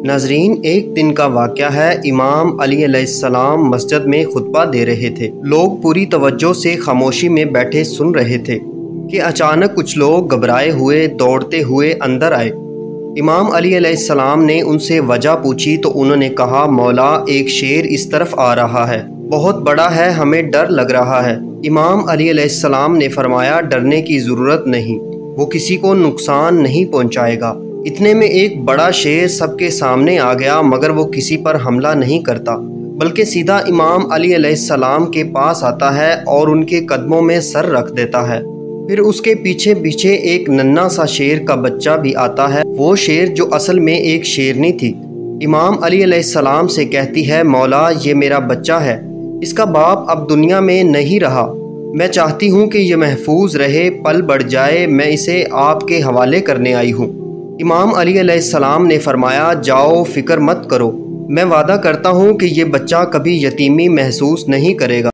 ناظرین، ایک دن کا واقعہ ہے۔ امام علی علیہ السلام مسجد میں خطبہ دے رہے تھے۔ لوگ پوری توجہ سے خاموشی میں بیٹھے سن رہے تھے کہ اچانک کچھ لوگ گھبرائے ہوئے دوڑتے ہوئے اندر آئے۔ امام علی علیہ السلام نے ان سے وجہ پوچھی تو انہوں نے کہا، مولا، ایک شیر اس طرف آ رہا ہے، بہت بڑا ہے، ہمیں ڈر لگ رہا ہے۔ امام علی علیہ السلام نے فرمایا، ڈرنے کی ضرورت نہیں، وہ کسی کو نقصان نہیں پہنچائے گا۔ اتنے میں ایک بڑا شیر سب کے سامنے آ گیا، مگر وہ کسی پر حملہ نہیں کرتا بلکہ سیدھا امام علی علیہ السلام کے پاس آتا ہے اور ان کے قدموں میں سر رکھ دیتا ہے۔ پھر اس کے پیچھے پیچھے ایک ننھا سا شیر کا بچہ بھی آتا ہے۔ وہ شیر جو اصل میں ایک شیرنی تھی، امام علی علیہ السلام سے کہتی ہے، مولا، یہ میرا بچہ ہے، اس کا باپ اب دنیا میں نہیں رہا، میں چاہتی ہوں کہ یہ محفوظ رہے، پل بڑھ جائے، میں اسے آپ کے حوالے کرنے آئی ہوں۔ امام علی علیہ السلام نے فرمایا، جاؤ، فکر مت کرو، میں وعدہ کرتا ہوں کہ یہ بچہ کبھی یتیمی محسوس نہیں کرے گا۔